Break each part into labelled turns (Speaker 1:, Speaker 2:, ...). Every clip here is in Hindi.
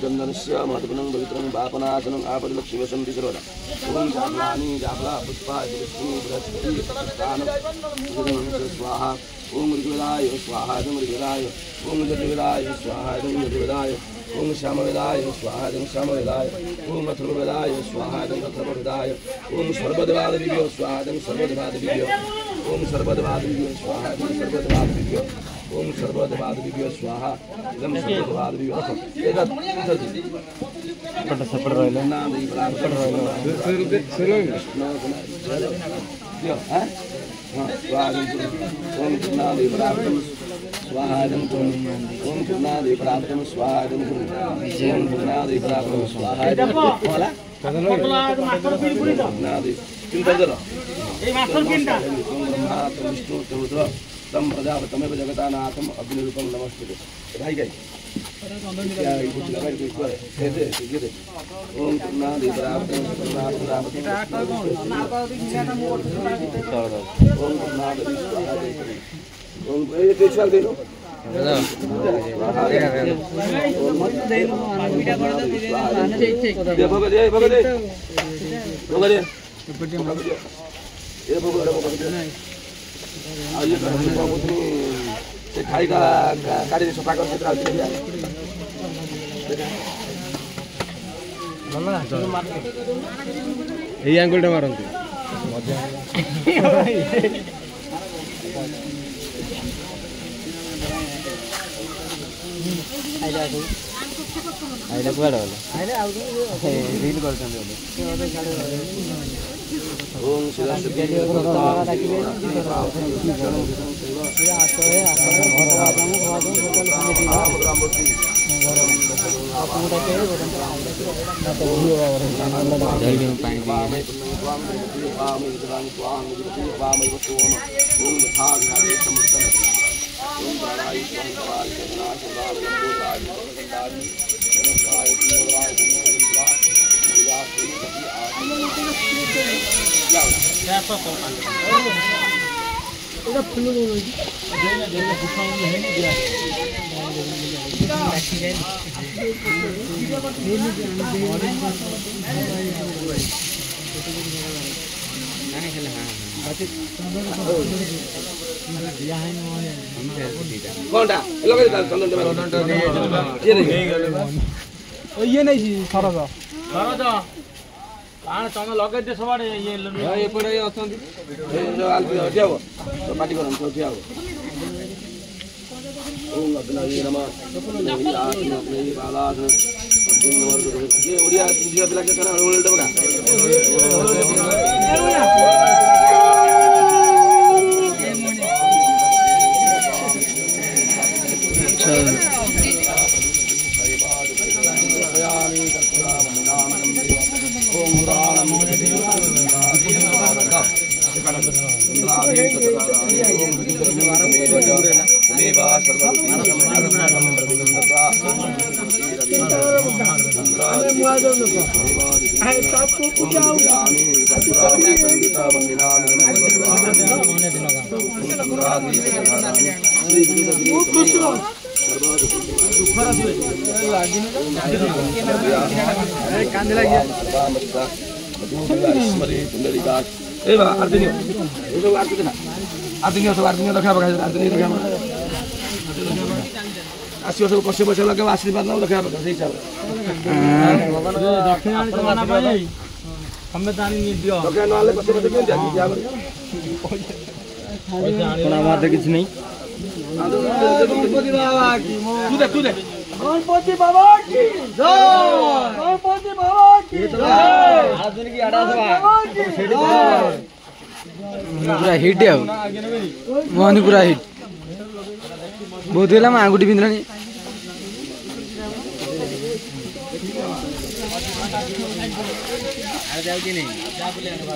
Speaker 1: चंदनस्य महत्वनं पवित्रं वापनासनं आपदलक्ष्मीवशं विसर्वदा ओम जापलानि जापला पुष्पा लक्ष्मी बृहस्पति स्वाहा ओम ऋग्वेदाय स्वाहा ऋग्वेदाय ओम यजुर्वेदाय स्वाहा यजुर्वेदाय ओम श्यामवेदाय स्वाहा श्यामवेदाय ओम अथर्ववेदाय स्वाहा अथर्ववेदाय ओम सर्वदेवादिभ्यो स्वाहा सर्वदेवादिभ्यो ओम सर्वदेवादिभ्यो स्वाहा सर्वदेवादिभ्यो ओम सर्वदेवादिभ्यो स्वाहा इदं सर्वदेवादिभ्यो एतत् पट सपड़ रहले ना नहीं बराबर रहले हां स्वाहा ओम नादि बराबर स्वाहा ओम नादि बराबर स्वाहा ओम नादि बराबर स्वाहा होला मास्टर पिन पुरी तो नादि चिंता करो ए मास्टर पिनटा ब्रह्मा विष्णु रुद्र तम प्रजापतमेव जगतानाथम अग्निरूपं नमस्ते भाई गई ओम नादि बराबर ओम नादि ओम ये फेशियल दे लो खाई का गाड़ी सफा कर आंगुलटा मारती आइला कुआडे होला आइला आउ रील करछन ओम शिवशक्ति ये नहीं सरज सरज कान तम लगे दे सबडे ये पड़े अछंती जो आलपी हटियाव तो पार्टी करन तो हटियाव ओम अब्दुल्लाह नमः ये बालास ये ओडिया बुझिया पिला के करा ओल्ड बगा आसियो सब पछे पछे लगे आशीर्वाद ना देखा पड़ता सही हिसाब दक्षिण जमाना भाई हमें जानी नहीं दियो दक्षिण वाले पछे पछे क्यों जाती क्या कोना मार किछ नहीं गणपति बाबा की तू दे गणपति बाबा की जय गणपति बाबा की जय आदमी की आड़ा सब पूरा हिट है मोहन पूरा हिट बहुत दिला में आंगुठी बिंद्रानी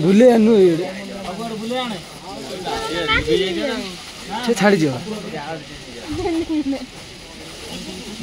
Speaker 1: भूले अनु छे छाड़ी दियो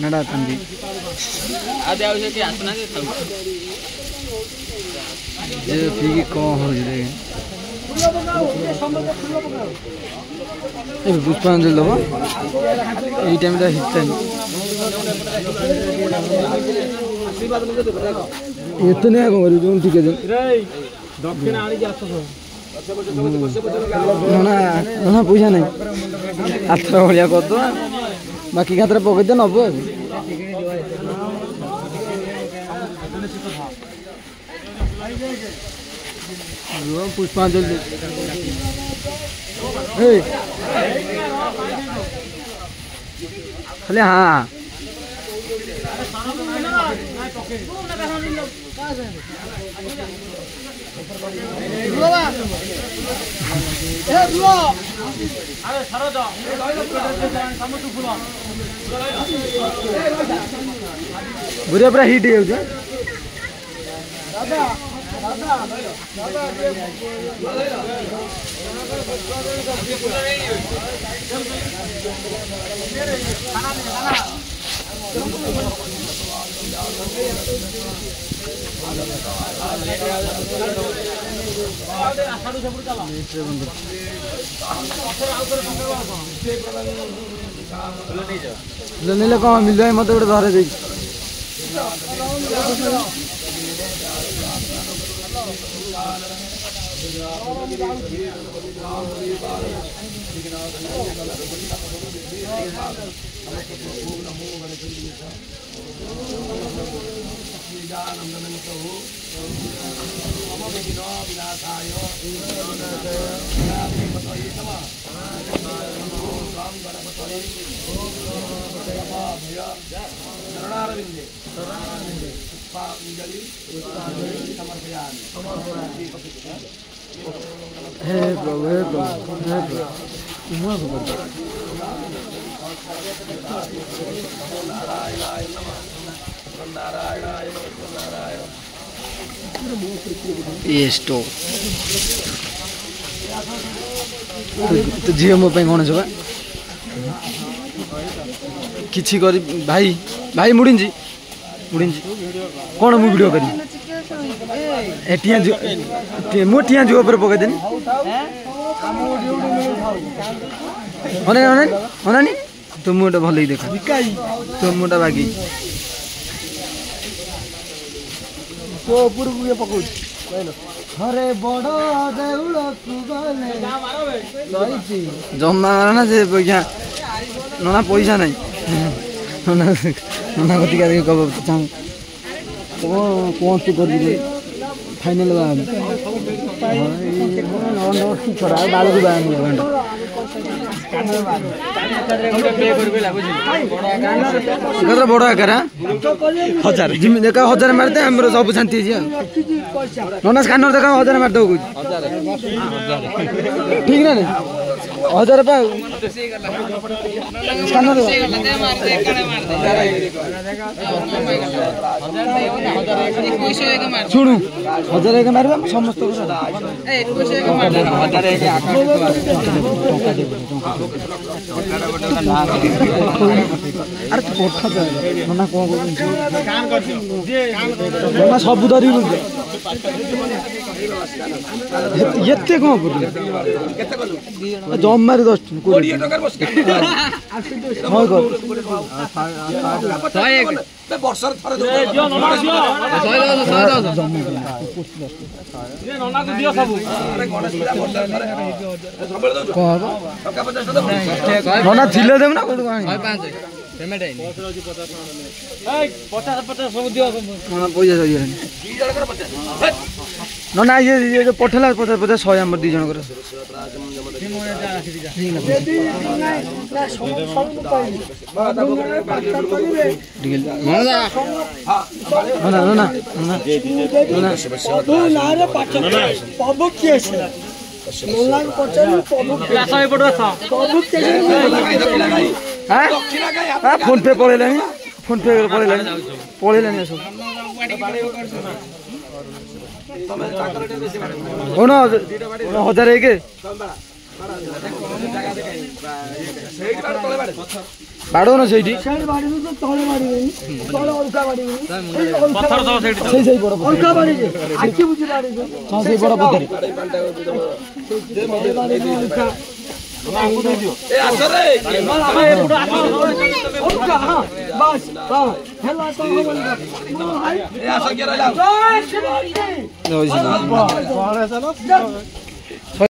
Speaker 2: नडा तंदी
Speaker 3: आदे आवश्यक के आसना के खाऊ
Speaker 2: जे पी की कौन हो जे ए पुष्पांजलि लो ए टाइम दा हिटन इतने को करू जोन ठीक है दक्षिण आनी जातो ना ना पूजा नहीं आत्रा भलिया कर दो बाकी खातर पकई दे नबो पुष्पांजलि खाली हाँ बुढ़िया पूरा हिट हो नहीं कौन मिल जाए मत गोटे धरे दे हे प्रभु हे प्रभु हे प्रभु ये स्टोव तो झील मो कौन सब किसी करी भाई भाई मुड़ी कौन मु वीडियो करी मो टिया जो ऊपर पकईदेनी अनानी तो मुटा भल देखा तो मुटा बागी जमा ना से नना पैसा नहीं नना कतिका कब कौन तू कर फाइनल बाल को बड़ आकार 1000 जिम्मे देखा 1000 मारते हम सब शांति नना स्कानर देखा 1000 मारते ठीक ना 1000 स्कानर शुणु 1001 मार समस्त अरे ना कौन सब धरी ये कौन जमार 10 नना थिले देम ना पेमेंट है 50 सब दियो नना पैसा सही नना ये जो पठला 50 100 हम दी जन कर फोन पे पड़ेलानी फोन पे पड़ेलानी सब हो ना 1001 ବାଡ଼ଉନ ସେଇଠି
Speaker 3: ପଥର ସବୁ ସେଇଠି
Speaker 2: ସେଇ ସେଇ ବଡ଼ ପଥର ହଁ ସେଇ ବଡ଼ ପଥର
Speaker 1: ଆସ